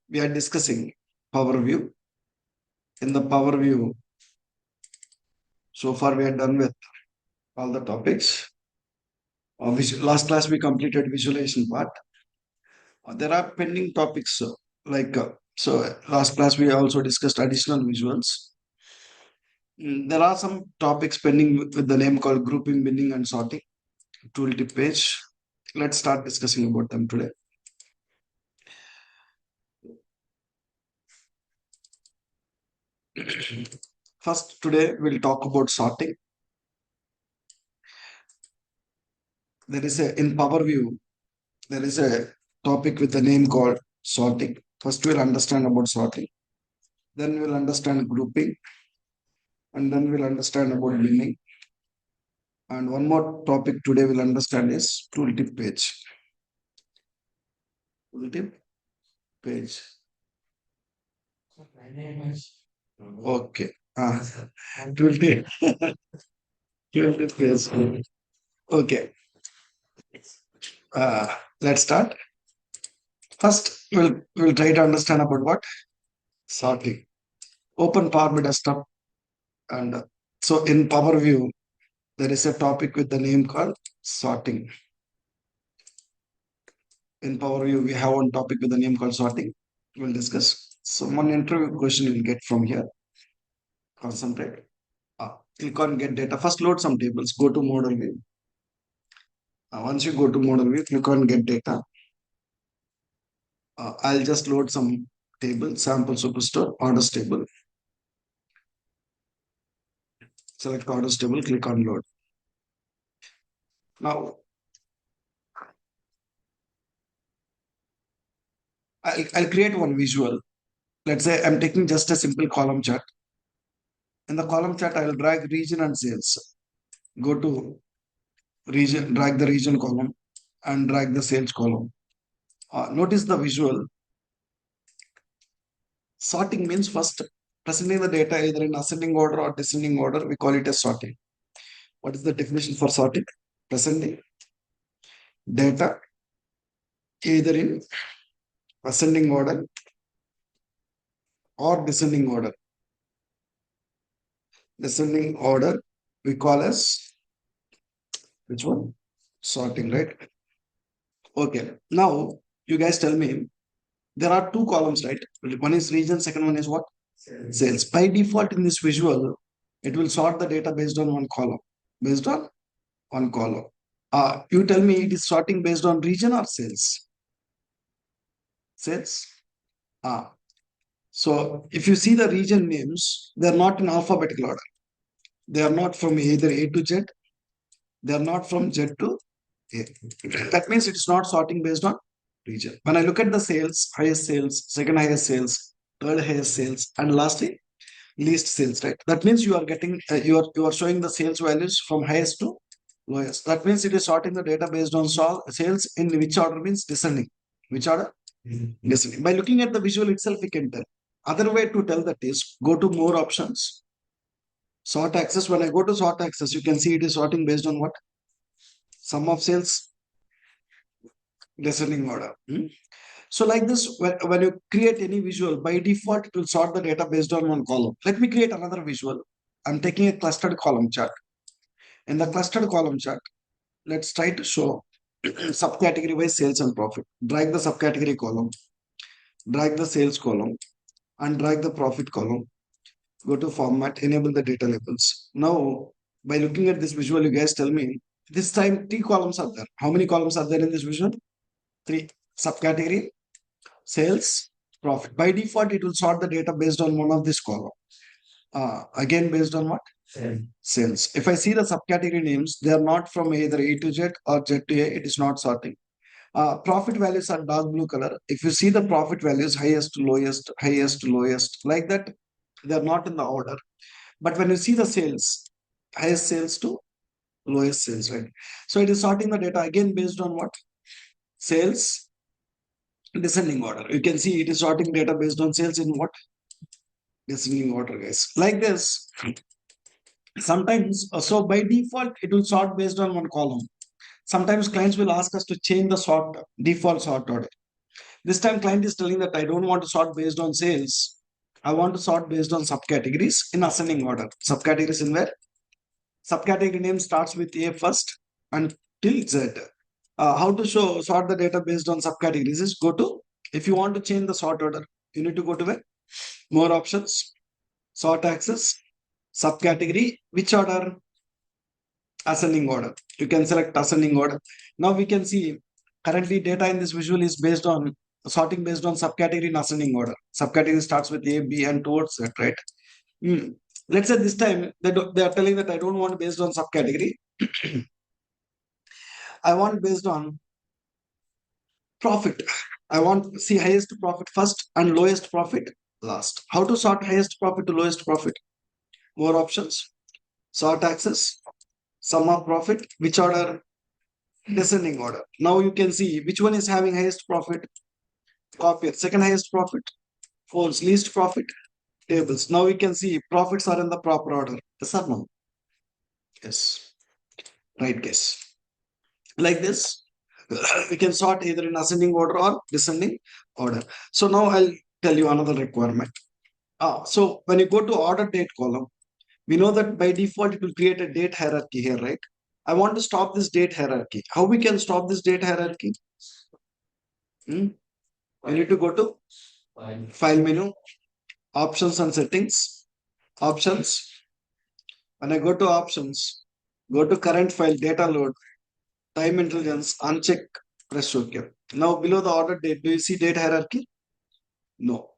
We are discussing Power View. In the Power View, so far we are done with all the topics. Last class we completed visualization part. There are pending topics last class we also discussed additional visuals. There are some topics pending with the name called grouping, binning, and sorting. Tooltip page. Let's start discussing about them today. First, today we'll talk about sorting. There is in Power View, there is a topic with the name called sorting. First, we'll understand about sorting. Then we'll understand grouping. And then we'll understand about binning. And one more topic today we'll understand is tooltip page. Tooltip page. Okay. Tooltip. Tooltip page. Okay. Let's start. First, we'll try to understand about what sorting. Open Power BI desktop, and so in Power View there is a topic with the name called sorting. In Power View we have one topic with the name called sorting. We'll discuss. So one interview question you'll get from here. Concentrate. Click on get data. First load some tables. Go to model view. Once you go to model view, click on get data. I'll just load some table, sample superstore, orders table. Select orders table, click on load. Now, I'll create one visual. Let's say I'm taking just a simple column chart. In the column chart, I will drag region and sales. Go to region, drag the region column and drag the sales column. Notice the visual. Sorting means first presenting the data either in ascending order or descending order. We call it as sorting. What is the definition for sorting? Presenting data either in ascending order or descending order. Descending order we call as which one? Sorting, right? Okay. Now you guys tell me there are two columns, right? One is region, second one is what? Sales. By default in this visual, it will sort the data based on one column. Based on one column. You tell me it is sorting based on region or sales? Sales. So if you see the region names, they are not in alphabetical order. They are not from either A to Z. They are not from Z to A. That means it is not sorting based on region. When I look at the sales, highest sales, second highest sales, third highest sales, and lastly, least sales, right? That means you are getting you are showing the sales values from highest to lowest. That means it is sorting the data based on sales in which order means descending. Which order? Descending. By looking at the visual itself, we can tell. Other way to tell that is go to more options. Sort access. When I go to sort access, you can see it is sorting based on what? Sum of sales, descending order. So like this, when you create any visual, by default, it will sort the data based on one column. Let me create another visual. I'm taking a clustered column chart. In the clustered column chart, let's try to show subcategory wise sales and profit. Drag the subcategory column, drag the sales column, and drag the profit column. Go to format, enable the data labels. Now, by looking at this visual, you guys tell me this time three columns are there. How many columns are there in this visual? Three. Subcategory, sales, profit. By default, it will sort the data based on one of this column. Again, based on what? Sales. If I see the subcategory names, they are not from either A to Z or Z to A. It is not sorting. Profit values are dark blue color. If you see the profit values, highest to lowest, like that, they are not in the order. But when you see the sales, highest sales to lowest sales, right? So it is sorting the data again based on what? Sales, descending order. You can see it is sorting data based on sales in what? Descending order, guys. Like this. Sometimes, so by default, it will sort based on one column. Sometimes clients will ask us to change the default sort order. This time client is telling that I don't want to sort based on sales. I want to sort based on subcategories in ascending order. Subcategories in where? Subcategory name starts with A first until Z. How to show sort the data based on subcategories is go to, if you want to change the sort order, you need to go to where? More options, sort access, subcategory, which order? Ascending order. You can select ascending order. Now we can see currently data in this visual is based on sorting based on subcategory in ascending order. Subcategory starts with A, B, and towards that, right? Hmm. Let's say this time they are telling that I don't want based on subcategory. I want based on profit. I want see highest profit first and lowest profit last. How to sort highest profit to lowest profit? More options. Sort access, sum of profit, which order? Descending order. Now you can see which one is having highest profit. Copy it. Second highest profit. False. Least profit. Tables. Now we can see profits are in the proper order. Yes or no? Yes. Right guess. Like this, we can sort either in ascending order or descending order. So now I'll tell you another requirement. So when you go to order date column, we know that by default it will create a date hierarchy here, right? I want to stop this date hierarchy. How we can stop this date hierarchy? Hmm? You need to go to file menu, options and settings, options. When I go to options, go to current file, data load, time intelligence, uncheck, press OK. Now below the order date, do you see date hierarchy? No.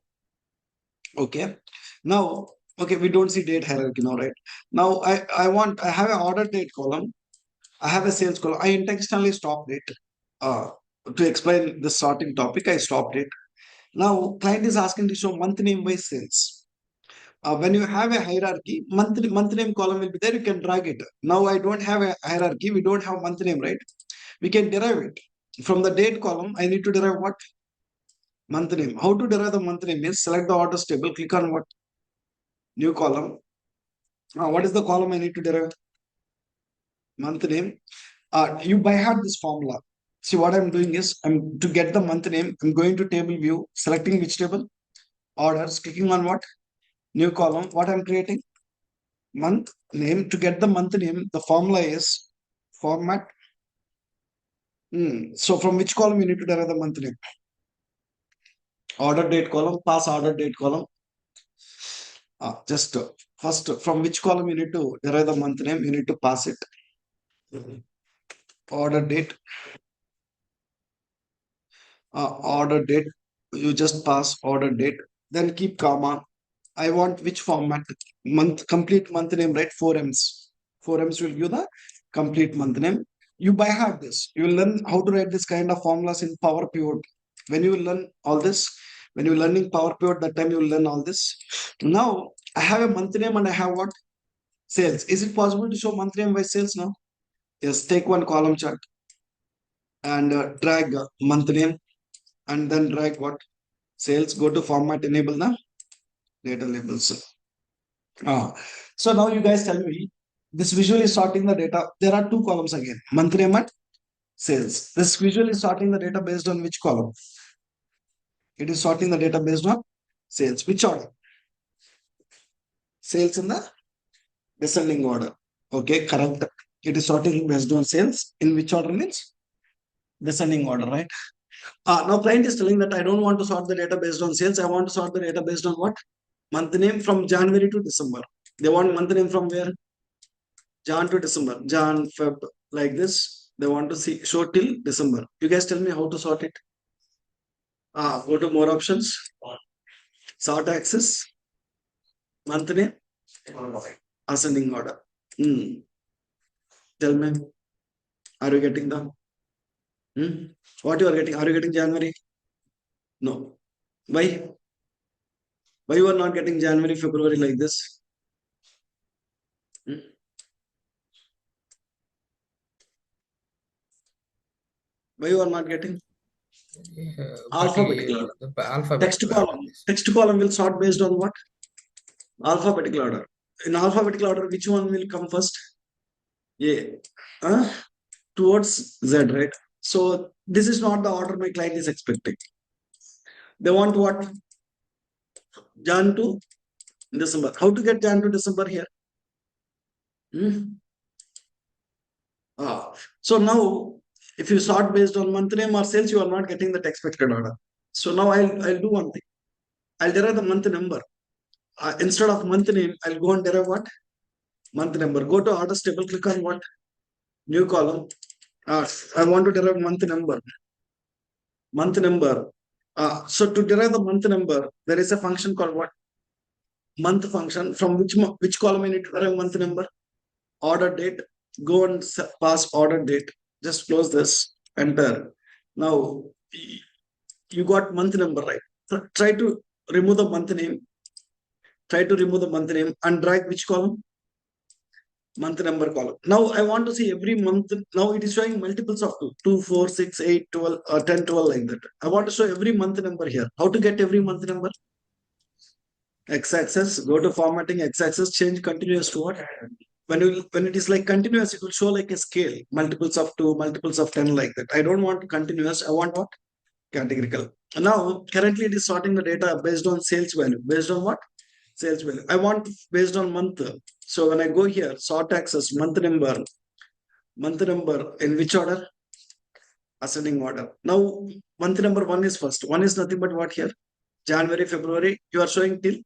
Okay. Now, okay, we don't see date hierarchy now, right? Now I have an order date column. I have a sales column. I intentionally stopped it. To explain the sorting topic, I stopped it. Now, client is asking to show month name by sales. When you have a hierarchy, month name column will be there. You can drag it. Now I don't have a hierarchy. We don't have month name, right? We can derive it from the date column. I need to derive what? Month name. How to derive the month name is select the orders table. Click on what? New column. What is the column I need to derive? Month name. You by heart this formula. See what I'm doing is I'm to get the month name. I'm going to table view, selecting which table? Orders. Clicking on what? New column. What I'm creating? Month name. To get the month name, the formula is format. So from which column you need to derive the month name? Order date column, pass order date column. Just first from which column you need to derive the month name, you need to pass it. Order date. Order date. You just pass order date. Then keep comma. I want which format? Month, complete month name, right? 4Ms. 4Ms will give the complete month name. You by heart this. You will learn how to write this kind of formulas in Power Pivot. When you will learn all this, when you're learning Power Pivot, that time you will learn all this. Now, I have a month name and I have what? Sales. Is it possible to show month name by sales now? Yes, take one column chart and drag month name and then drag what? Sales. Go to format, enable the data labels. So now you guys tell me, this visual is sorting the data. There are two columns again, month name and sales. This visual is sorting the data based on which column? It is sorting the data based on sales. Which order? Sales in the descending order. Okay, correct. It is sorting based on sales. In which order means? Descending order, right? Now client is telling that I don't want to sort the data based on sales. I want to sort the data based on what? Month name from January to December. They want month name from where? Jan to December. Jan, Feb, like this. They want to see show till December. You guys tell me how to sort it. Go to more options. Sort axis. Month name. Ascending order. Tell me, are you getting the? What you are getting? Are you getting January? No. Why? Why you are not getting January, February like this? Hmm? Why you are not getting? Alphabetical order. The alphabetical order. Text column will sort based on what? Alphabetical order. In alphabetical order, which one will come first? A. Towards Z, right? So this is not the order my client is expecting. They want what? Jan to December. How to get Jan to December here? Hmm? So now, if you sort based on month name or sales, you are not getting that expected order. So now I'll do one thing. I'll derive the month number. Instead of month name, I'll go and derive what? Month number. Go to orders table, click on what? New column. I want to derive month number. Month number. So to derive the month number, there is a function called what? Month function. From which column you need to derive month number? Order date. Go and pass order date. Just close this. Enter. Now you got month number, right? So try to remove the month name. Try to remove the month name and drag which column? Month number column. Now I want to see every month. Now it is showing multiples of 2, 4, 6, 8, 12, 10, 12 like that. I want to show every month number here. How to get every month number? X-axis, go to formatting, X-axis, change continuous to what? When it is like continuous, it will show like a scale, multiples of 2, multiples of 10 like that. I don't want continuous. I want what? Categorical. Now, currently it is sorting the data based on sales value. Based on what? Sales value. I want based on month. So when I go here, sort access, month number in which order? Ascending order. Now, month number one is first. One is nothing but what here? January, February. You are showing till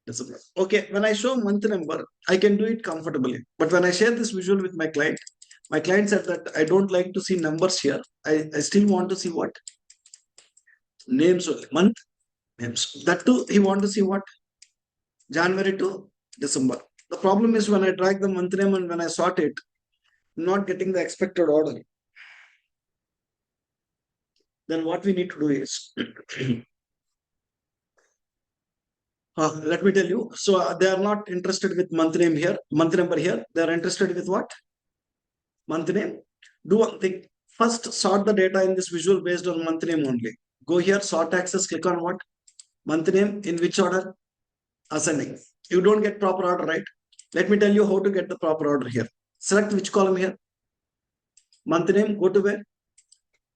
December. Okay, when I show month number, I can do it comfortably. But when I share this visual with my client said that I don't like to see numbers here. I still want to see what? Names only. Month names. That too, he want to see what? January to December. The problem is when I drag the month name and when I sort it, I'm not getting the expected order. Then what we need to do is, let me tell you. So they are not interested with month name here, month number here. They are interested with what? Month name. Do one thing. First, sort the data in this visual based on month name only. Go here, sort access, click on what? Month name, in which order? Ascending. You don't get proper order, right? Let me tell you how to get the proper order here. Select which column here? Month name, go to where?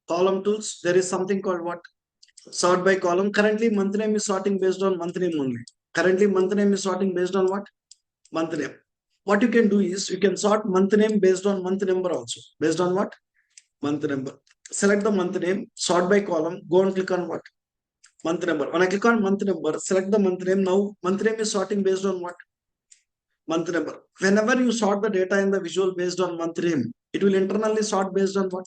Column tools. There is something called what? Sort by column. Currently, month name is sorting based on month name only. Currently, month name is sorting based on what? Month name. What you can do is you can sort month name based on month number also. Based on what? Month number. Select the month name, sort by column, go and click on what? Month number. When I click on month number, select the month name. Now, month name is sorting based on what? Month number. Whenever you sort the data in the visual based on month name, it will internally sort based on what?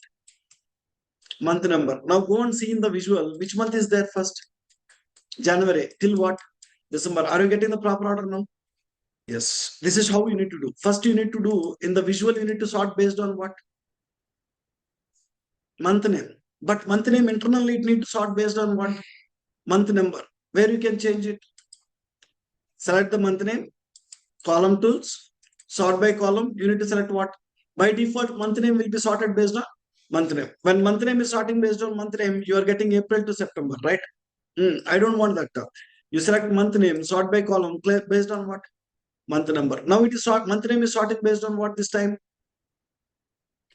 Month number. Now go and see in the visual, which month is there first? January. Till what? December. Are you getting the proper order now? Yes. This is how you need to do. First, you need to do in the visual, you need to sort based on what? Month name. But month name internally, it need to sort based on what? Month number. Where you can change it? Select the month name, column tools, sort by column. You need to select what? By default, month name will be sorted based on month name. When month name is sorting based on month name, you are getting April to September, right? I don't want that. You select month name, sort by column, based on what? Month number. Now it is sort, month name is sorted based on what this time?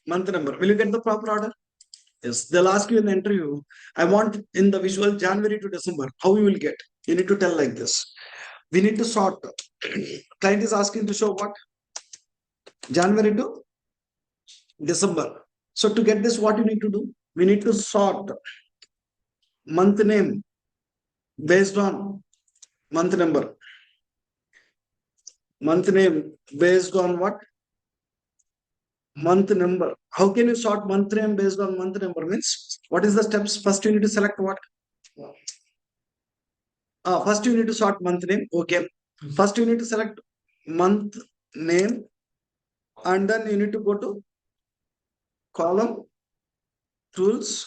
Month number. Will you get the proper order? Yes. They'll ask you in the interview, I want in the visual January to December. How you will get? You need to tell like this. We need to sort. Client is asking to show what? January to December. So to get this, what you need to do? We need to sort month name based on month number. Month name based on what? Month number. How can you sort month name based on month number? Means what is the steps? First you need to select what? First you need to sort month name. Okay. First you need to select month name and then you need to go to column tools.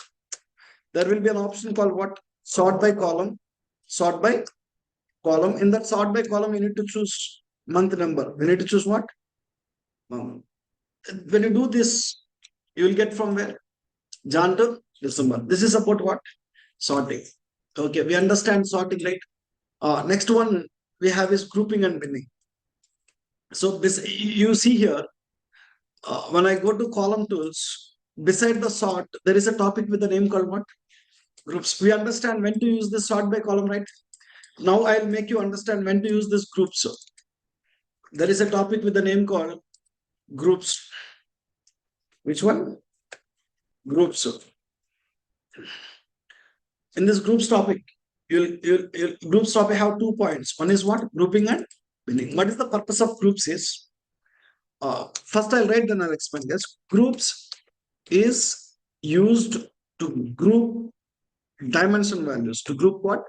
There will be an option called what? Sort by column. Sort by column. In that sort by column, you need to choose month number. You need to choose what? When you do this, you will get from where? Jan to December. This is about what? Sorting. Okay, we understand sorting, right? Next one we have is grouping and binning. So this you see here, when I go to column tools, beside the sort, there is a topic with the name called what? Groups. We understand when to use this sort by column, right? Now I'll make you understand when to use this groups. There is a topic with the name called groups. Which one? Groups. In this groups topic, you'll groups topic have 2 points. One is what? Grouping and binning. What is the purpose of groups is? First I'll write, then I'll explain this. Groups is used to group dimension values. To group what?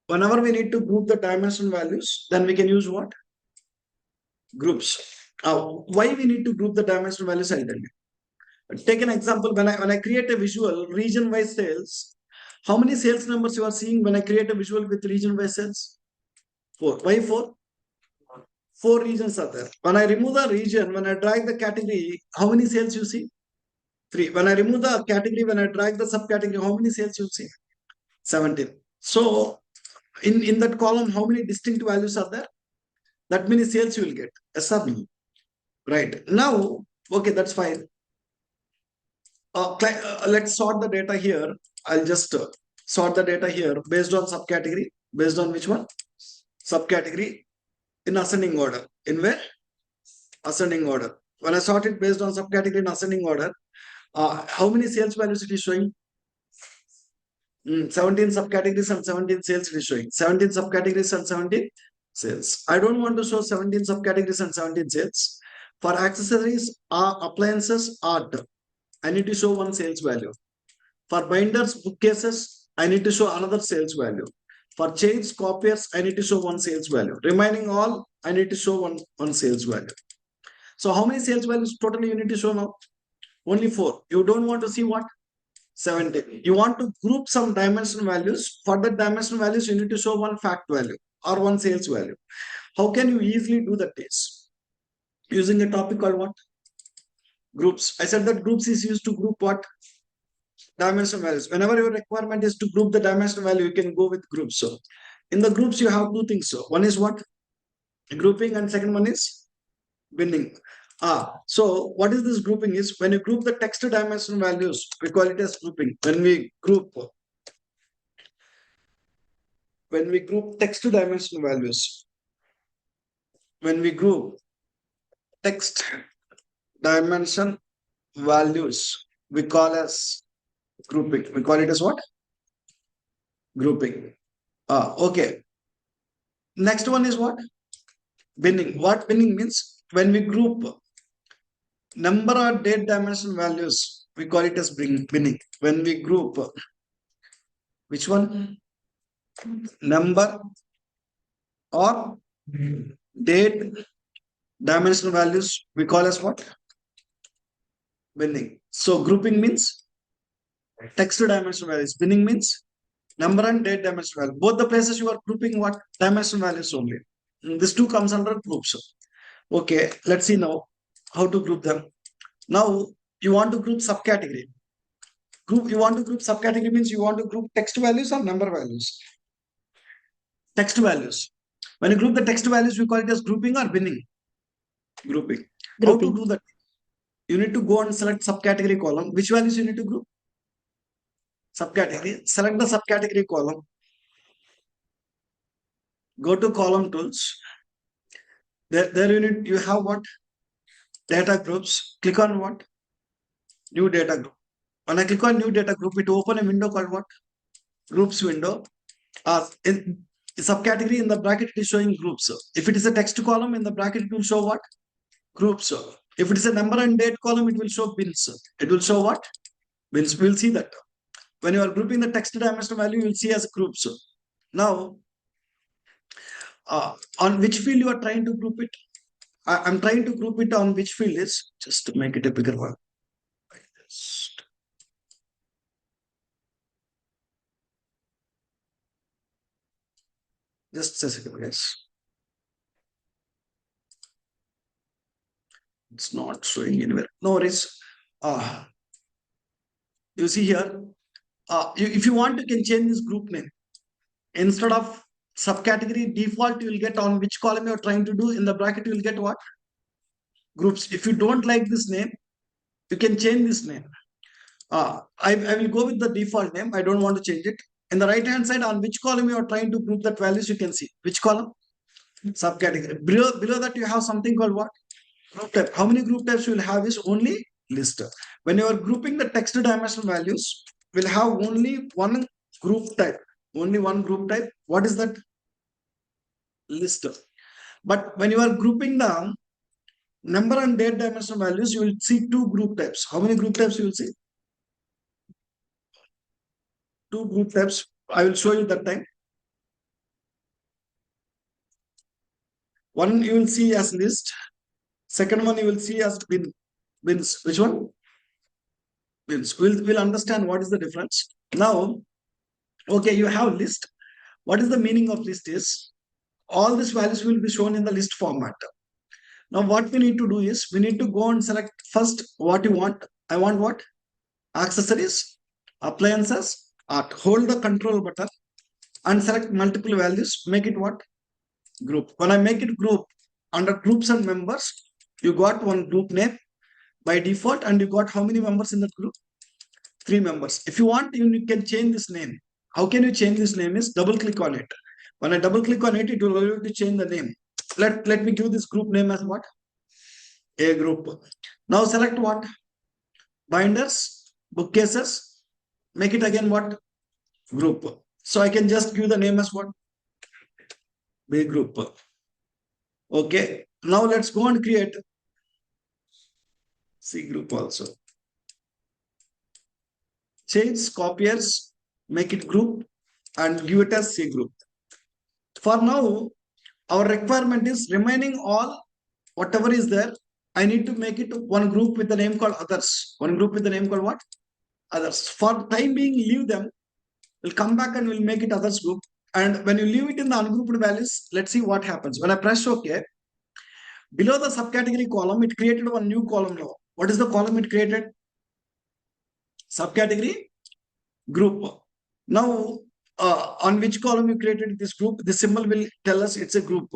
Whenever we need to group the dimension values, then we can use what? Groups. Why we need to group the dimension values, I'll tell you. Take an example. When I create a visual region wise sales, how many sales numbers you are seeing when I create a visual with region wise sales? 4. Why 4? 4 regions are there. When I remove the region, when I drag the category, how many sales you see? 3. When I remove the category, when I drag the subcategory, how many sales you see? 17. So in that column, how many distinct values are there? That many sales you will get. Yes or no? Right. Now, okay, that's fine. Let's sort the data here. I'll just sort the data here based on subcategory. Based on which one? Subcategory in ascending order. In where? Ascending order. When I sort it based on subcategory in ascending order, how many sales values it is showing? 17 subcategories and 17 sales it is showing. 17 subcategories and 17 sales. I don't want to show 17 subcategories and 17 sales. For accessories, appliances, art, I need to show one sales value. For binders, bookcases, I need to show another sales value. For chains, copiers, I need to show one sales value. Remaining all, I need to show one sales value. So how many sales values totally you need to show now? Only 4. You don't want to see what? 17. You want to group some dimension values. For that dimension values, you need to show one fact value or one sales value. How can you easily do that is using a topic called what? Groups. I said that groups is used to group what? Dimension values. Whenever your requirement is to group the dimension value, you can go with groups. So in the groups, you have 2 things. So one is what? Grouping, and second one is binning. So what is this grouping is? When you group the text dimension values, we call it as grouping. When we group text dimension values, when we group text dimension values, we call as grouping. We call it as what? Grouping. Okay. Next one is what? Binning. What binning means? When we group number or date dimension values, we call it as binning. When we group which one? Number or date dimensional values, we call as what? Binning. So grouping means text dimensional values. Binning means number and date dimensional value. Both the places you are grouping what? Dimensional values only. This 2 comes under groups. Okay, let's see now how to group them. Now you want to group subcategory. You want to group subcategory means you want to group text values or number values. Text values. When you group the text values, we call it as grouping or binning. Grouping. How to do that? You need to go and select subcategory column. Which values you need to group? Subcategory. Select the subcategory column. Go to column tools. There you have what? Data groups. Click on what? New data group. When I click on new data group, it will open a window called what? Groups window. In subcategory in the bracket it is showing groups. If it is a text column in the bracket, it will show what? Groups. If it is a number and date column, it will show bins. It will show what? Bins. We'll see that. When you are grouping the text dimensional value, you will see as groups. Now, on which field you are trying to group it? I'm trying to group it on which field is, just to make it a bigger one. Just a second, guys. It's not showing anywhere. No worries. You see here, if you want, you can change this group name. Instead of subcategory default, you will get on which column you're trying to do. In the bracket, you will get what? Groups. If you don't like this name, you can change this name. I will go with the default name. I don't want to change it. In the right hand side, on which column you are trying to group that values, you can see. Which column? Subcategory. Below that, you have something called what? Group type. How many group types you will have is only list. When you are grouping the text dimensional values, will have only one group type. Only one group type. What is that? List. But when you are grouping the number and date dimensional values, you will see two group types. How many group types you will see? Two group types. I will show you that time. One you will see as list. Second one you will see as bins. Which one? Bins. We'll understand what is the difference. Now, okay, you have list. What is the meaning of list is all these values will be shown in the list format. Now, what we need to do is we need to go and select first what you want. I want what? Accessories, appliances, art. Hold the control button and select multiple values. Make it what? Group. When I make it group, under groups and members, you got one group name by default, and you got how many members in that group? 3 members. If you want, you can change this name. How can you change this name? Is double click on it. When I double click on it, it will allow you to change the name. Let me give this group name as what? A group. Now select what? Binders, bookcases. Make it again what? Group. So I can just give the name as what? B group. Okay. Now let's go and create C group also. Change copiers, make it group and give it as C group. For now, our requirement is remaining all, whatever is there, I need to make it one group with the name called others. One group with the name called what? Others. For time being, leave them. We'll come back and we'll make it others group. And when you leave it in the ungrouped values, let's see what happens. When I press OK, below the subcategory column, it created one new column now. What is the column it created? Subcategory group. Now, on which column you created this group, this symbol will tell us it's a group.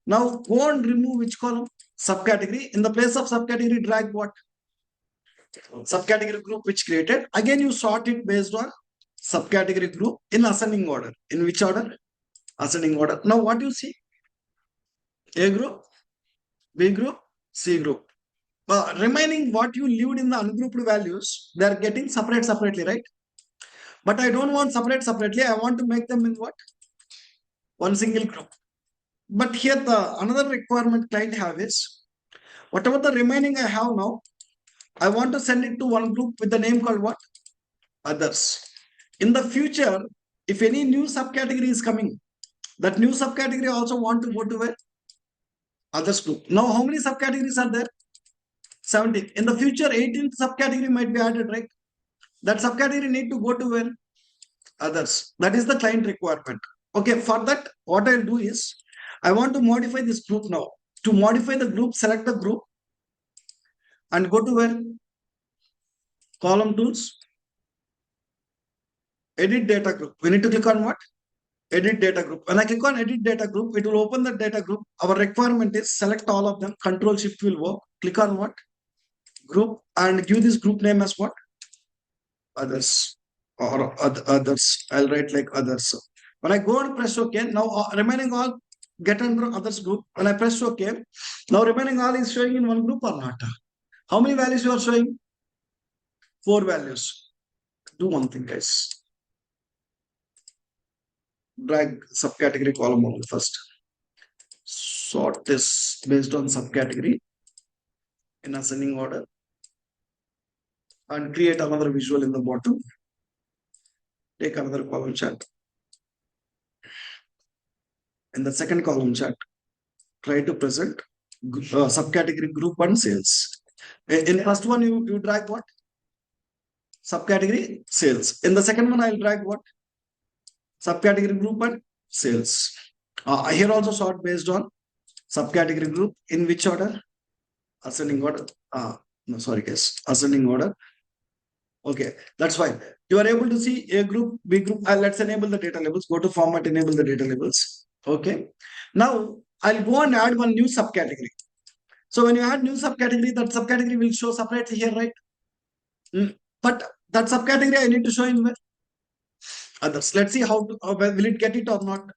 Now, go and remove which column? Subcategory. In the place of subcategory, drag what? Subcategory group which created. Again, you sort it based on subcategory group in ascending order. In which order? Ascending order. Now, what you see? A group, B group, C group. Remaining what you leave in the ungrouped values, they are getting separately, right? But I don't want separately. I want to make them in what? One single group. But here the another requirement client have is whatever the remaining I have now, I want to send it to one group with the name called what? Others. In the future, if any new subcategory is coming, that new subcategory also want to go to where? Others group. Now, how many subcategories are there? 17. In the future, 18th subcategory might be added, right? That subcategory need to go to where? Others. That is the client requirement. Okay, for that, what I'll do is, I want to modify this group now. To modify the group, select the group and go to where? Column tools, edit data group. We need to click on what? Edit data group. When I click on edit data group, it will open the data group. Our requirement is select all of them. Control Shift will work. Click on what? Group and give this group name as what? Others or others. I'll write like others. When I go and press OK, now remaining all get under others group. When I press OK, now remaining all is showing in one group or not? How many values you are showing? 4 values. Do one thing, guys. Drag subcategory column only first. Sort this based on subcategory in ascending order and create another visual in the bottom. Take another column chart. In the second column chart, try to present subcategory group and sales. In first one, you drag what? Subcategory sales. In the second one, I'll drag what? Subcategory group and sales. Here also sort based on subcategory group. In which order? Ascending order. No, sorry, guys. Ascending order. Okay, that's fine. You are able to see A group, B group. Let's enable the data labels. Go to format, enable the data labels. Okay. Now, I'll go and add one new subcategory. So when you add new subcategory, that subcategory will show separately here, right? But That subcategory I need to show in where? Others. Let's see how to, will it get it or not.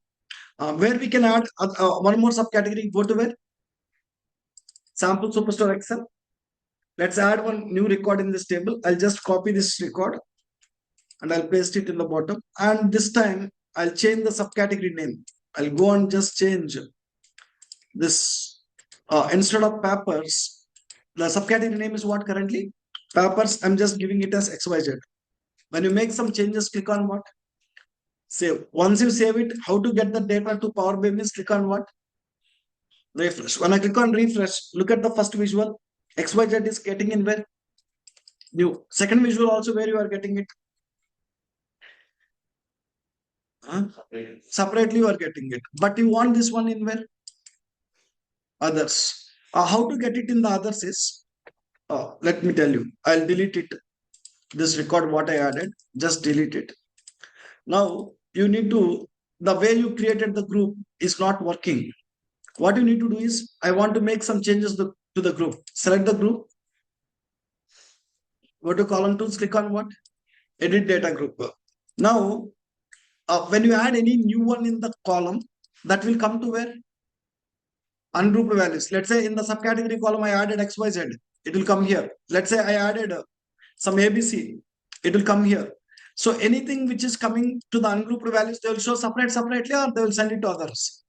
Where we can add one more subcategory. Go to where? Sample Superstore Excel. Let's add one new record in this table. I'll just copy this record and I'll paste it in the bottom. And this time I'll change the subcategory name. I'll go and just change this. Instead of papers, the subcategory name is what currently? Papers. I'm just giving it as XYZ. When you make some changes, click on what? Save. Once you save it, how to get the data to Power BI means click on what? Refresh. When I click on refresh, look at the first visual. XYZ is getting in where? New. Second visual also where you are getting it. Huh? Separately you are getting it. But you want this one in where? Others. How to get it in the others is, let me tell you. I'll delete it. This record what I added, just delete it. Now you need to, the way you created the group is not working. What you need to do is, I want to make some changes to the group. Select the group. Go to column tools, click on what? Edit data group. Now, when you add any new one in the column, that will come to where? Ungrouped values. Let's say in the subcategory column, I added XYZ. It will come here. Let's say I added some ABC. It will come here. So anything which is coming to the ungrouped values, they will show separately, or they will send it to others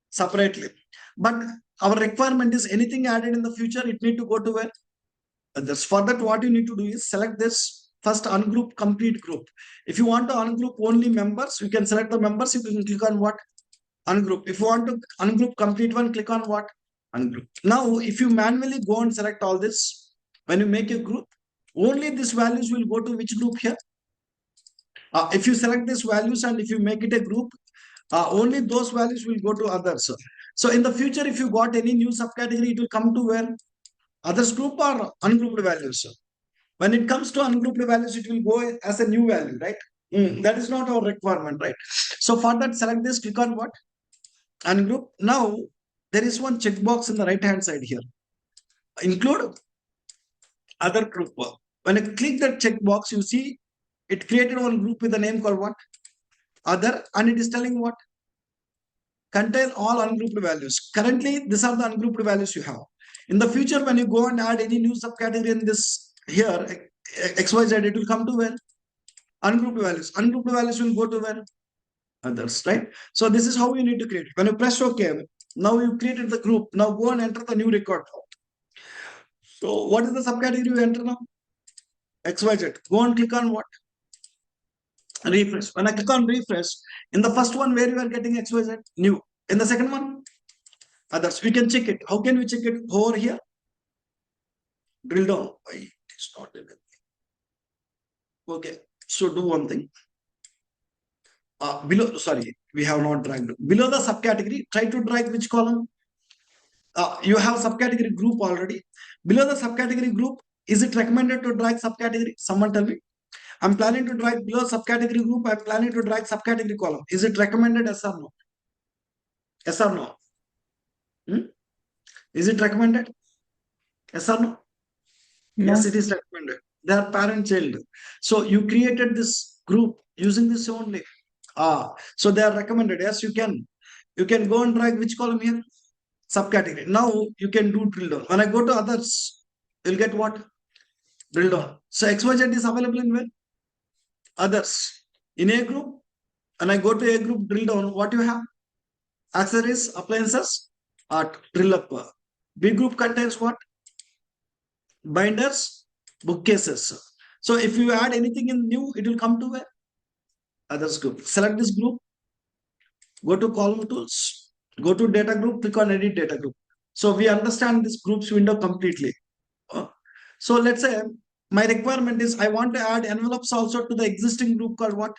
separately. But our requirement is anything added in the future, it need to go to where? Others. For that, what you need to do is select this first ungroup complete group. If you want to ungroup only members, you can select the members. You can click on what? Ungroup. If you want to ungroup complete one, click on what? Ungroup. Now, if you manually go and select all this, when you make a group, only these values will go to which group here? If you select these values and if you make it a group, only those values will go to others. So in the future, if you got any new subcategory, it will come to where? Others group or ungrouped values. When it comes to ungrouped values, it will go as a new value, right? That is not our requirement, right? So for that, select this, click on what? Ungroup. Now, there is one checkbox in the right hand side here. Include other group. When I click that checkbox, you see it created one group with a name called what? Other, and it is telling what? Contain all ungrouped values. Currently, these are the ungrouped values you have. In the future, when you go and add any new subcategory in this here, XYZ, it will come to where? Ungrouped values. Ungrouped values will go to where? Others, right? So this is how you need to create it. When you press OK, now you created the group. Now go and enter the new record. So what is the subcategory you enter now? XYZ. Go and click on what? Refresh. When I click on refresh, in the first one where you are getting XYZ, new. In the second one, others. We can check it. How can we check it? Over here. Drill down. Why it is not able. Okay. So do one thing. Below, sorry, we have not dragged. Below the subcategory, try to drag which column? You have subcategory group already. Below the subcategory group, is it recommended to drag subcategory? Someone tell me. I'm planning to drag below subcategory group. I'm planning to drag subcategory column. Is it recommended? Yes or no? Yes or no? Is it recommended? Yes or no? No. Yes, it is recommended. They are parent child. So you created this group using this only. So they are recommended. Yes, you can. You can go and drag which column here? Subcategory. Now you can do drill down. When I go to others, you'll get what? Drill down. So XYZ is available in where? Others. In A group, and I go to A group, drill down, what you have? Accessories, appliances, art, drill up. B group contains what? Binders, bookcases. So if you add anything in new, it will come to where? Others group. Select this group, go to column tools, go to data group, click on edit data group. So we understand this groups window completely. So let's say my requirement is I want to add envelopes also to the existing group called what?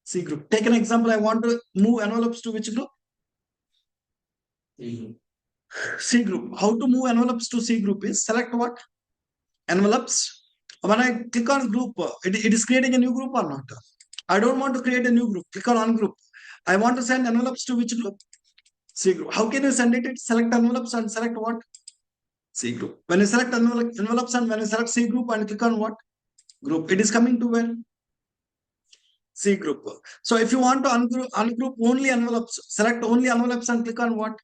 C group. Take an example. I want to move envelopes to which group? C group. How to move envelopes to C group is select what? Envelopes. When I click on group, it is creating a new group or not? I don't want to create a new group. Click on group. I want to send envelopes to which group? C group. How can you send it? Select envelopes and select what? C group. When you select envelopes and when you select C group and click on what? group. It is coming to where? C group. So if you want to ungroup only envelopes, select only envelopes and click on what?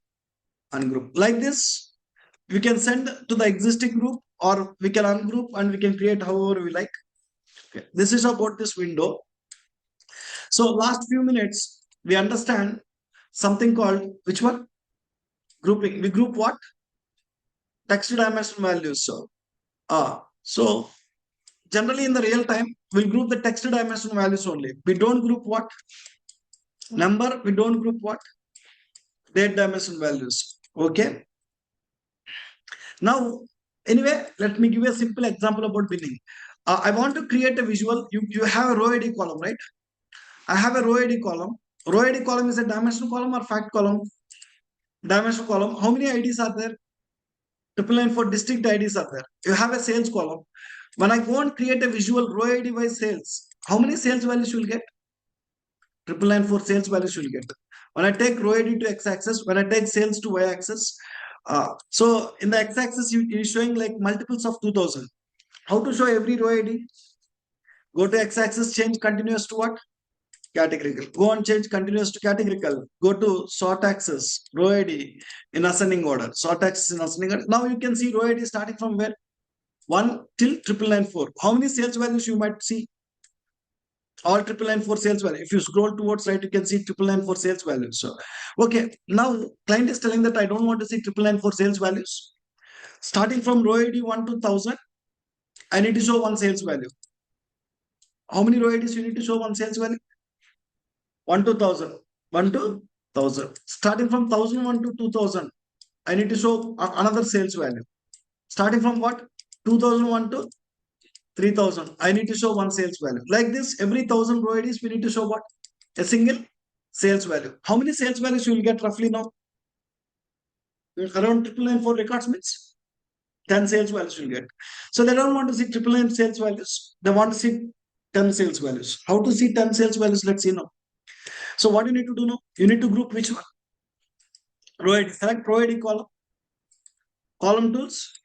Ungroup. Like this, we can send to the existing group or we can ungroup and we can create however we like. Okay. This is about this window. So last few minutes, we understand something called which one? Grouping. We group what? Text dimension values. So generally in the real time, we'll group the text dimension values only. We don't group what? Number. We don't group what? Date dimension values. Okay. Now, anyway, let me give you a simple example about binning. I want to create a visual. You have a row ID column, right? I have a row ID column. Row ID column is a dimensional column or fact column? Dimensional column. How many IDs are there? Triple line for distinct IDs are there. You have a sales column. When I go and create a visual row ID by sales, how many sales values you will get? Triple line for sales values you will get. When I take row ID to x-axis, when I take sales to y-axis, so in the x-axis, you is showing like multiples of 2000. How to show every row ID? Go to x-axis, change continuous to what? Categorical. Go and change continuous to categorical. Go to sort axis, row ID in ascending order. Sort axis in ascending order. Now you can see row ID starting from where? 1 till 999 How many sales values you might see? All 999 sales value. If you scroll towards right, you can see 999 sales values. So, okay. Now client is telling that I don't want to see 999 sales values. Starting from row ID 1 to 1000, I need to show one sales value. How many row IDs you need to show one sales value? 1 to 1000. 1 to 1000. Starting from 1001 to 2000, I need to show another sales value. Starting from what? 2001 to 3000, I need to show one sales value. Like this, every 1000 row IDs, we need to show what? A single sales value. How many sales values you will get roughly now? Around 999 records means 10 sales values you'll get. So they don't want to see 999 sales values. They want to see 10 sales values. How to see 10 sales values? Let's see now. So what you need to do now? You need to group which one? Row ID. Select row ID column. Column tools.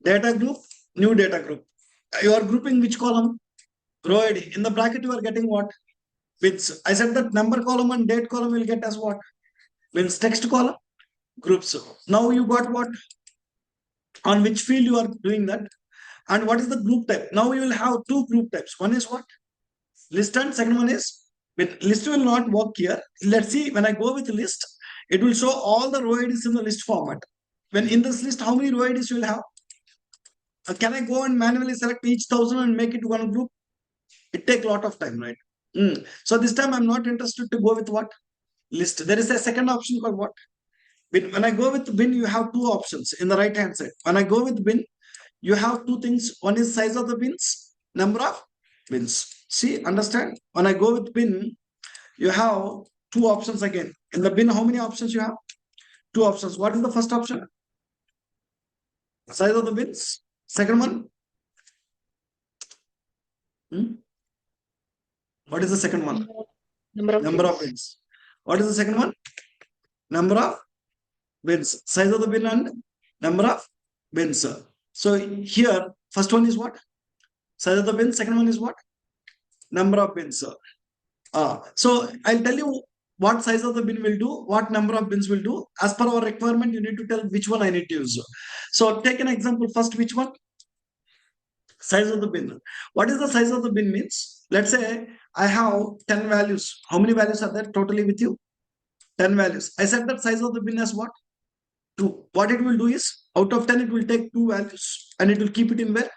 Data group. New data group. You are grouping which column? Row ID. In the bracket, you are getting what? Bins. I said that number column and date column will get as what? Bins. Text column. Groups. Now you got what? On which field you are doing that? And what is the group type? Now you will have two group types. One is what? List, and second one is with list will not work here. Let's see, when I go with list, it will show all the row IDs in the list format. When in this list, how many row IDs you will have? Can I go and manually select each 1000 and make it one group? It takes a lot of time, right? So this time I'm not interested to go with what? List. There is a second option called what? Bin. When I go with bin, you have two options in the right hand side. When I go with bin, you have two things. One is size of the bins, number of bins. See, understand? When I go with bin, you have two options again. In the bin, how many options you have? Two options. What is the first option? Size of the bins. Second one? What is the second one? Number of bins. What is the second one? Number of bins. Size of the bin and number of bins. So here, first one is what? Size of the bin. Second one is what? Number of bins. So I'll tell you what size of the bin will do, what number of bins will do. As per our requirement, you need to tell which one I need to use. So take an example first. Which one? Size of the bin. What is the size of the bin means? Let's say I have 10 values. How many values are there totally with you? 10 values. I set that size of the bin as what? 2. What it will do is, out of 10, it will take 2 values and it will keep it in where?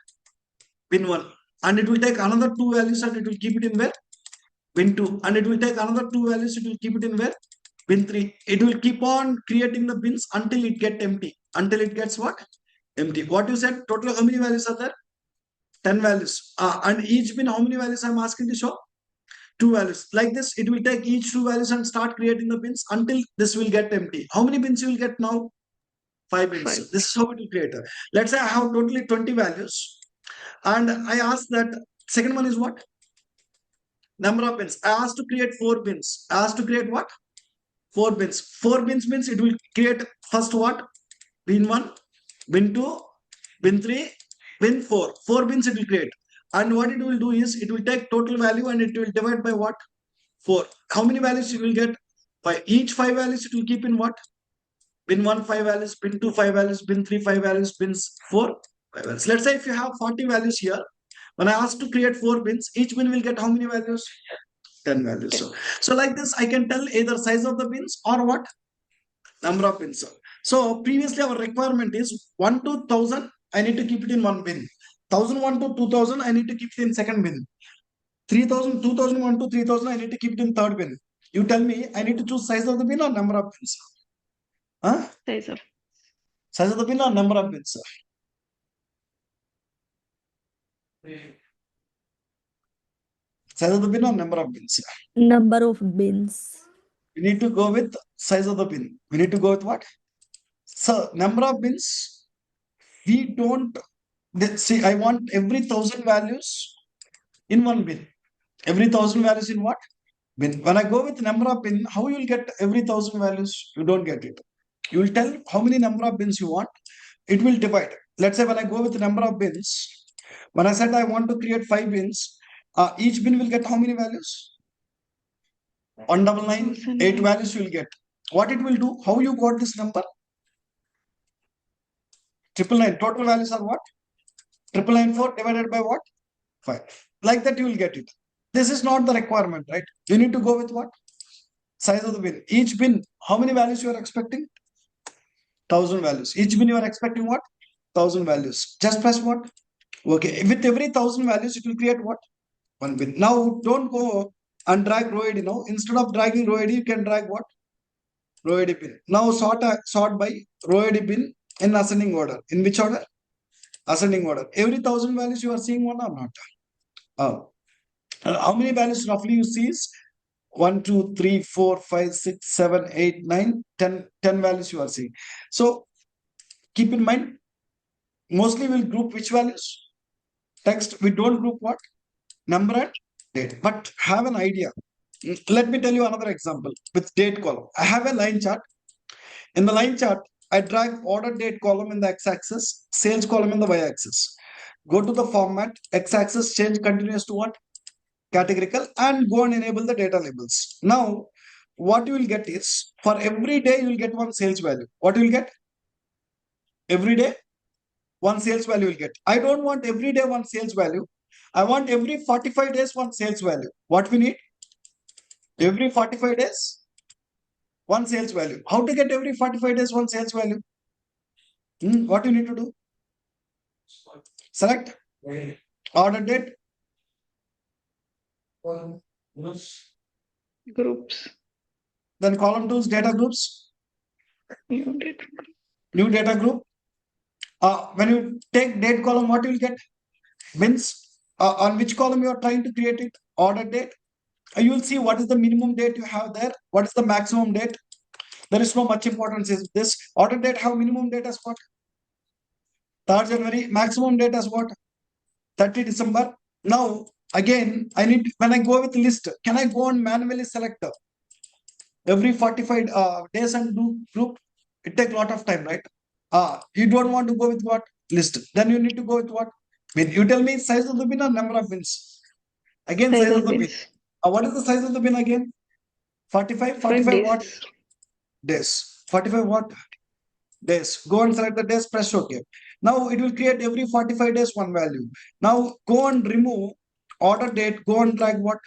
Bin 1. And it will take another 2 values and it will keep it in where? Bin 2. And it will take another 2 values, it will keep it in where? Bin 3. It will keep on creating the bins until it gets empty. Until it gets what? Empty. What you said, total how many values are there? 10 values. And each bin, how many values I'm asking to show? 2 values. Like this, it will take each 2 values and start creating the bins until this will get empty. How many bins you will get now? 5 bins. 5. This is how it will create. Let's say I have totally 20 values. And I ask that second one is what? Number of bins. I asked to create 4 bins. I asked to create what? 4 bins. 4 bins means it will create first what? Bin 1, bin 2, bin 3, bin 4. 4 bins it will create. And what it will do is it will take total value and it will divide by what? 4. How many values you will get? By each 5 values it will keep in what? Bin 1 5 values, bin 2 5 values, bin 3 5 values, bins 4 5 values. Let's say if you have 40 values here, when I ask to create 4 bins, each bin will get how many values? 10 values. So like this, I can tell either size of the bins or what? Number of bins. So previously our requirement is 1 to 1000, I need to keep it in one bin. 1001 to 2000, I need to keep it in second bin. 3000, 2001 to 3000, I need to keep it in third bin. You tell me, I need to choose size of the bin or number of bins? Huh? Size of. Size of the bin or number of bins? Size of the bin or number of bins? Number of bins. We need to go with size of the bin. We need to go with what? So number of bins, we don't see. I want every 1000 values in one bin. Every 1000 values in what? Bin. When I go with number of bin, how you will get every 1000 values? You don't get it. You will tell how many number of bins you want. It will divide. Let's say when I go with the number of bins, when I said I want to create 5 bins, each bin will get how many values? 199, 8 values you will get. What it will do? How you got this number? 999. Total values are what? 994 divided by what? 5. Like that you will get it. This is not the requirement, right? You need to go with what? Size of the bin. Each bin, how many values you are expecting? 1000 values. Each bin you are expecting what? 1000 values. Just press what? Okay. With every 1000 values, it will create what? One bin. Now don't go and drag row ID now. Instead of dragging row ID, you can drag what? Row ID bin. Now sort by row ID bin in ascending order. In which order? Ascending order. Every 1000 values you are seeing one or not? How many values roughly you see is 1, 2, 3, 4, 5, 6, 7, 8, 9, 10, 10 values you are seeing. So keep in mind, mostly we'll group which values? Text, we don't group what? Number and date. But have an idea. Let me tell you another example with date column. I have a line chart. In the line chart, I drag order date column in the x-axis, sales column in the y-axis. Go to the format, x-axis change continuous to what? Categorical, and go and enable the data labels. Now, what you will get is, for every day you will get one sales value. What you will get? Every day, one sales value will get. I don't want every day one sales value. I want every 45 days one sales value. What we need? Every 45 days, one sales value. How to get every 45 days one sales value? What you need to do? Select order date. Groups. Then column tools, data groups. New data group. When you take date column, what you will get? Bins. On which column you are trying to create it? Order date. You will see what is the minimum date you have there. What is the maximum date? There is no much importance in this. Order date have minimum date as what? 3rd January. Maximum date as what? 30 December. Now, again, I need, when I go with list, can I go and manually select every 45 days and do group? It takes a lot of time, right? You don't want to go with what? List. Then you need to go with what? Bin. You tell me size of the bin or number of bins? Again, size of the bin. What is the size of the bin again? 45? 45 what? Days. 45 what? Days. Go and select the days, press OK. Now it will create every 45 days one value. Now go and remove order date. Go and drag what?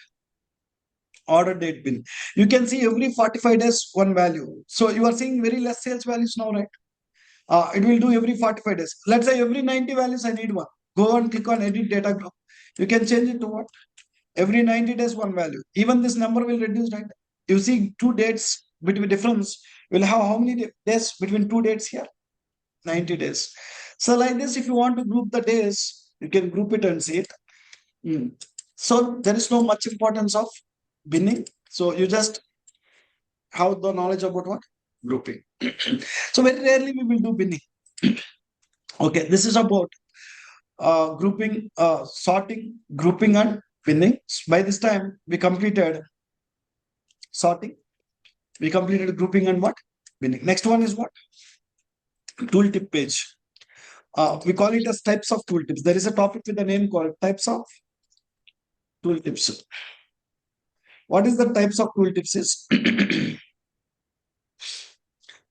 Order date bin. You can see every 45 days one value. So you are seeing very less sales values now, right? It will do every 45 days. Let's say every 90 values I need one. Go and click on edit data group. You can change it to what? Every 90 days one value. Even this number will reduce, right? You see 2 dates between difference. We'll have how many days between 2 dates here? 90 days. So like this, if you want to group the days, you can group it and see it. So there is no much importance of binning. So you just have the knowledge about what? Grouping. So very rarely we will do binning. Okay, this is about grouping, sorting, grouping and binning. By this time, we completed sorting. We completed grouping and what? Binning. Next one is what? Tooltip page. We call it as types of tooltips. There is a topic with the name called types of tooltips. What is the types of tooltips is?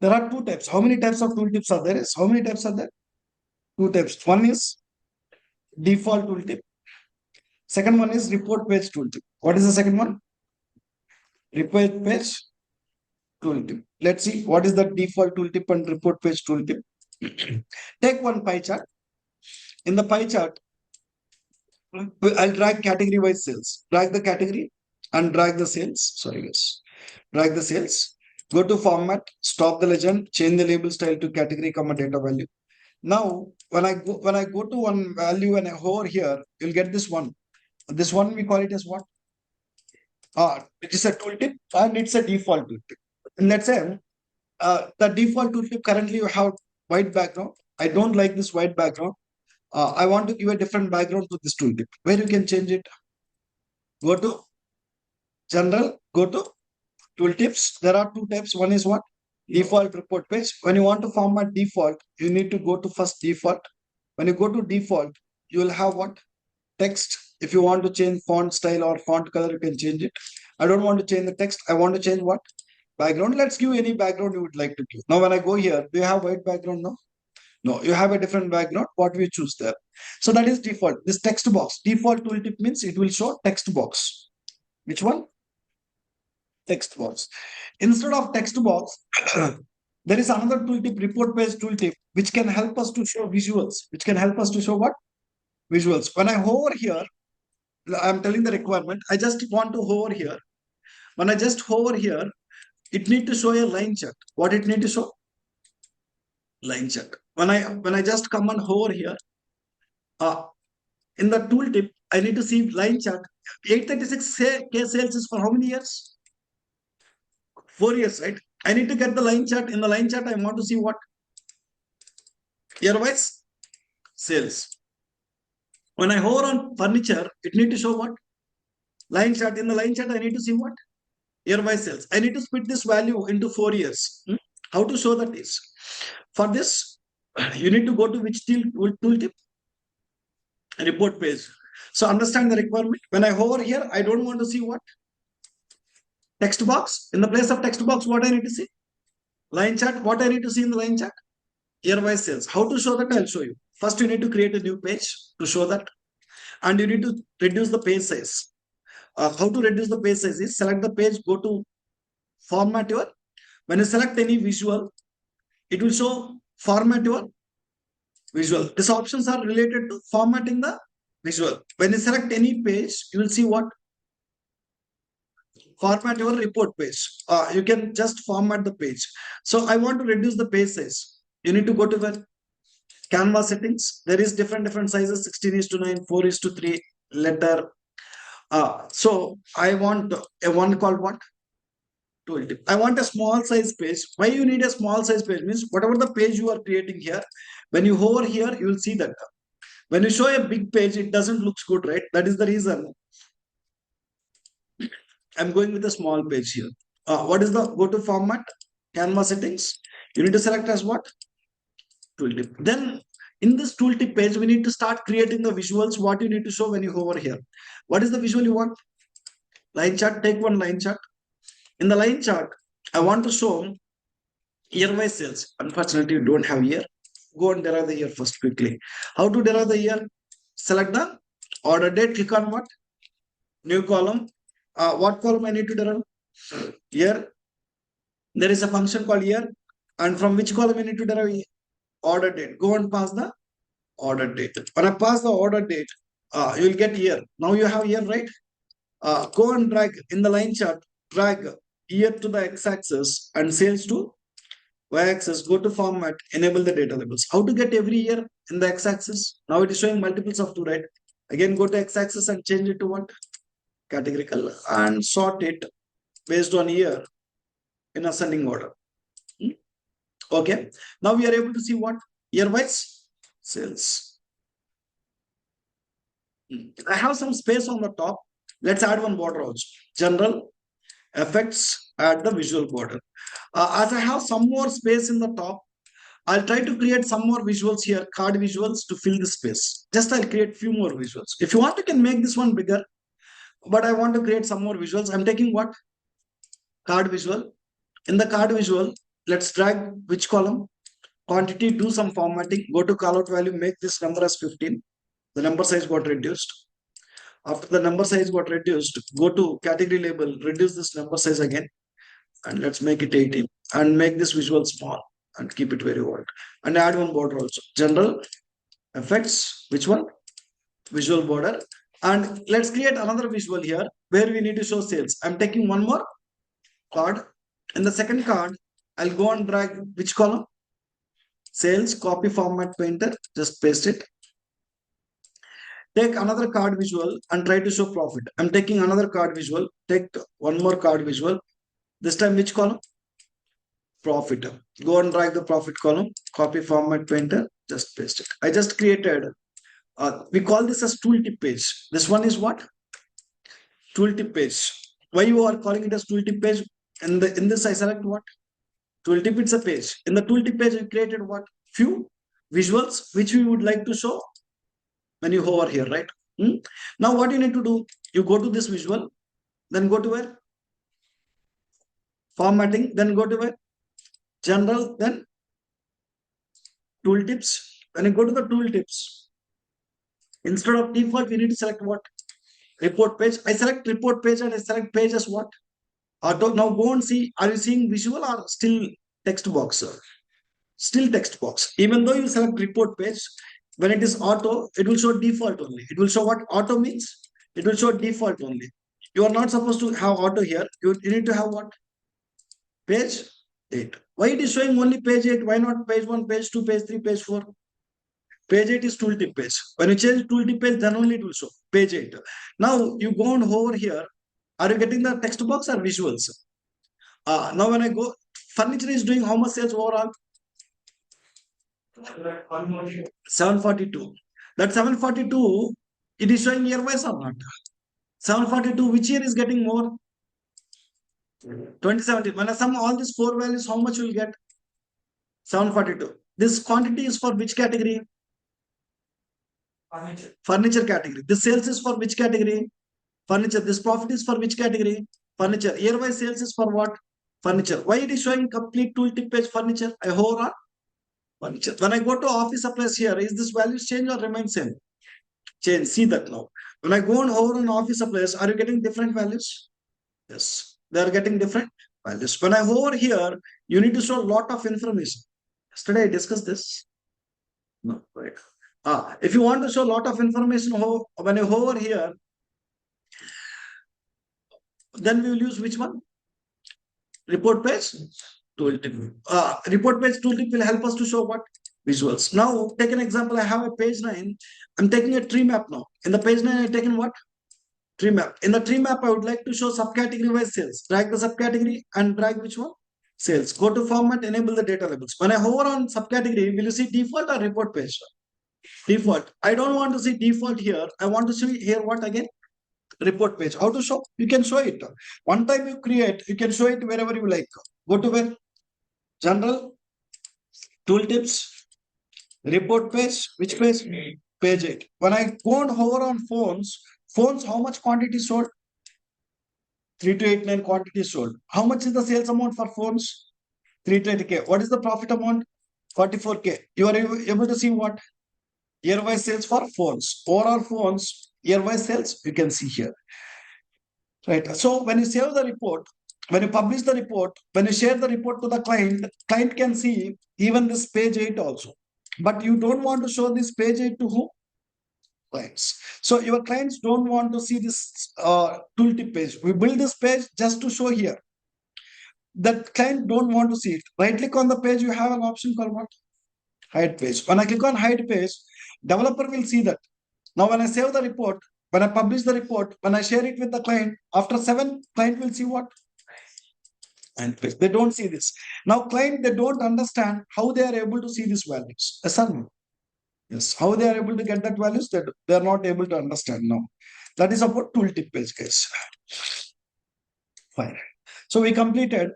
There are two types. How many types of tooltips are there? Is how many types are there? Two types. One is default tooltip. Second one is report page tooltip. What is the second one? Report page tooltip. Let's see what is the default tooltip and report page tooltip. Take one pie chart. In the pie chart, I'll drag category wise sales. Drag the category and drag the sales. Sorry, guys. Drag the sales. Go to format, stop the legend, change the label style to category, comma data value. Now, when I go to one value and I hover here, you'll get this one. This one we call it as what? It is a tooltip and it's a default tooltip. And let's say the default tooltip currently you have white background. I don't like this white background. I want to give a different background to this tooltip. Where you can change it? Go to general, go to tooltips. There are two types. One is what? Default report page. When you want to format default, you need to go to first default. When you go to default, you will have what? Text. If you want to change font style or font color, you can change it. I don't want to change the text. I want to change what? Background. Let's give any background you would like to give. Now, when I go here, do you have white background now? No, you have a different background. What we choose there. So that is default. This text box. Default tooltip means it will show text box. Which one? Text box. Instead of text box, there is another tooltip, report page tooltip, which can help us to show visuals. Which can help us to show what? Visuals. When I hover here, I'm telling the requirement. I just want to hover here. When I just hover here, it need to show a line chart. What it need to show? Line chart. When I just come and hover here, uh, in the tooltip, I need to see line chart. 836K sales is for how many years? 4 years, right? I need to get the line chart. In the line chart, I want to see what? Year-wise sales. When I hover on furniture, it need to show what? Line chart. In the line chart, I need to see what? Year-wise sales. I need to split this value into 4 years. How to show that is? For this, you need to go to which tooltip? Report page. So understand the requirement. When I hover here, I don't want to see what? Text box. In the place of text box, what I need to see? Line chart. What I need to see in the line chart? Year-wise sales. How to show that? I'll show you. First, you need to create a new page to show that. And you need to reduce the page size. How to reduce the page size is select the page, go to format your. When you select any visual, it will show format your visual. These options are related to formatting the visual. When you select any page, you will see what? Format your report page. You can just format the page. So I want to reduce the page size. You need to go to the Canva settings. There is different sizes, 16:9, 4:3, letter. So I want a one called what? Tooltip. I want a small size page. Why you need a small size page means whatever the page you are creating here, when you hover here, you will see that. When you show a big page, it doesn't look good, right? That is the reason I'm going with a small page here. What is the go to format? Canva settings. You need to select as what? Tooltip. Then in this tooltip page, we need to start creating the visuals. What you need to show when you hover here. What is the visual you want? Line chart. Take one line chart. In the line chart, I want to show year-wise sales. Unfortunately, you don't have year. Go and derive the year first quickly. How to derive the year? Select the order date. Click on what? New column. What column I need to derive? Year. There is a function called year. And from which column I need to derive order date? Go and pass the order date. When I pass the order date, you will get year. Now you have year, right? Go and drag in the line chart, drag year to the x-axis and sales to y-axis. Go to format, enable the data labels. How to get every year in the x-axis? Now it is showing multiples of 2, right? Again, go to x-axis and change it to what? Categorical and sort it based on year in ascending order. Okay. Now we are able to see what? Year-wise sales. I have some space on the top. Let's add one border also. General, effects, add the visual border. As I have some more space in the top, I'll try to create some more visuals here, card visuals to fill the space. Just I'll create few more visuals. If you want, you can make this one bigger, but I want to create some more visuals. I'm taking what? Card visual. In the card visual, let's drag which column? Quantity, do some formatting, go to callout value, make this number as 15. The number size got reduced. After the number size got reduced, go to category label, reduce this number size again, and let's make it 18 and make this visual small and keep it very old. And add one border also. General effects, which one? Visual border. And let's create another visual here where we need to show sales. I'm taking one more card. In the second card, I'll go and drag which column? Sales, copy format painter, just paste it. Take another card visual and try to show profit. I'm taking another card visual. Take one more card visual. This time which column? Profit. Go and drag the profit column. Copy format painter. Just paste it. I just created. We call this as tooltip page. This one is what? Tooltip page. Why you are calling it as tooltip page? In this I select what? Tooltip. It's a page. In the tooltip page, we created what? Few visuals which we would like to show when you hover here, right? Now what you need to do, you go to this visual, then go to where? Formatting, then go to where? General, then tooltips. When you go to the tooltips, instead of default, we need to select what? Report page. I select report page and I select page as what? Auto. Now go and see, are you seeing visual or still text box? Still text box. Even though you select report page, when it is auto, it will show default only. It will show what auto means. It will show default only. You are not supposed to have auto here. You need to have what? Page 8. Why it is showing only page 8? Why not page 1, page 2, page 3, page 4? Page 8 is tooltip page. When you change tooltip page, then only it will show page 8. Now you go on over here. Are you getting the text box or visuals? Now when I go, furniture is doing how much sales overall? 742. That 742, it is showing year wise or not? 742, which year is getting more? 2017. When I sum all these four values, how much you will get? 742. This quantity is for which category? Furniture category. This sales is for which category? Furniture. This profit is for which category? Furniture. Year wise sales is for what? Furniture. Why it is showing complete tooltip page furniture? I hover on furniture. When I go to office supplies here, is this values change or remain same? Change. See that now. When I go and hover on office supplies, are you getting different values? Yes. They are getting different values. When I hover here, you need to show a lot of information. Yesterday I discussed this. No, right. If you want to show a lot of information, when you hover here, then we will use which one? Report page tooltip. Report page tooltip will help us to show what? Visuals. Now, take an example. I have a page 9. I'm taking a tree map now. In the page 9, I've taken what? Tree map. In the tree map, I would like to show subcategory wise sales. Drag the subcategory and drag which one? Sales. Go to format, enable the data labels. When I hover on subcategory, will you see default or report page? Default. I don't want to see default here. I want to see here what again? Report page. How to show? You can show it. One time you create, you can show it wherever you like. Go to where? General, tooltips, report page. Which page? Page 8. When I go and hover on phones, how much quantity sold? 3289 quantity sold. How much is the sales amount for phones? 320K. What is the profit amount? 44K. You are able to see what? Year-wise sales for phones. Overall phones, year-wise sales, you can see here. Right. So when you save the report, when you publish the report, when you share the report to the client can see even this page 8 also. But you don't want to show this page 8 to who? Clients. So your clients don't want to see this tooltip page. We build this page just to show here. That client don't want to see it. Right click on the page, you have an option called what? Hide page. When I click on hide page, developer will see that. Now when I save the report, when I publish the report, when I share it with the client, after 7, client will see what? And they don't see this. Now client, they don't understand how they are able to see these values. Yes or no? Yes. How they are able to get that values, that they are not able to understand now. That is about tooltip page, guys. Fine. So we completed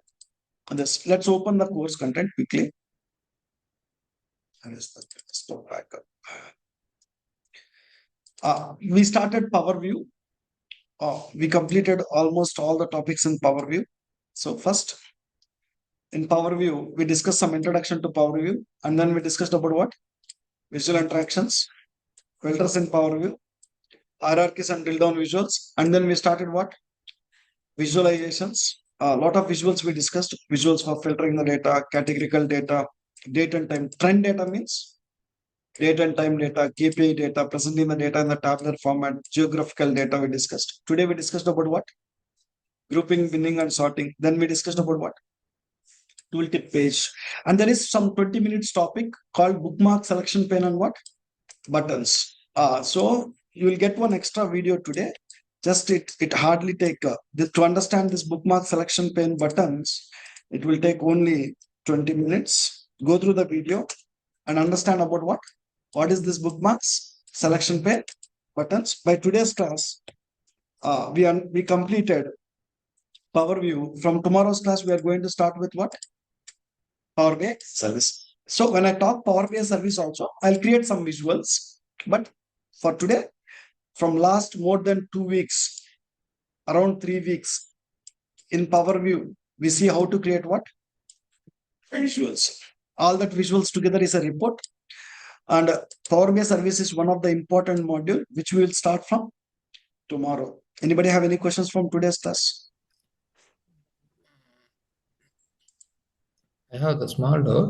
this. Let's open the course content quickly. And it's the stop backup. We started Power View. We completed almost all the topics in Power View. So first, in Power View, we discussed some introduction to Power View, and then we discussed about what? Visual interactions, filters in Power View, hierarchies and drill down visuals, and then we started what? Visualizations. A lot of visuals we discussed. Visuals for filtering the data, categorical data, date and time. Trend data means date and time data, KPI data, presenting the data in the tabular format, geographical data we discussed. Today we discussed about what? Grouping, binning, and sorting. Then we discussed about what? Tooltip page. And there is some 20 minutes topic called bookmark selection pane and what? Buttons. So you will get one extra video today. Just it hardly take to understand this bookmark selection pane buttons. It will take only 20 minutes. Go through the video and understand about what is this bookmarks selection pane buttons. By today's class, we completed Power View. From tomorrow's class, we are going to start with what? Power BI service. So when I talk Power BI service also, I'll create some visuals. But for today, from last more than 2 weeks, around 3 weeks, in Power View, we see how to create what? Visuals. All that visuals together is a report. And Power BI service is one of the important module which we will start from tomorrow. Anybody have any questions from today's class? I have the small doubt.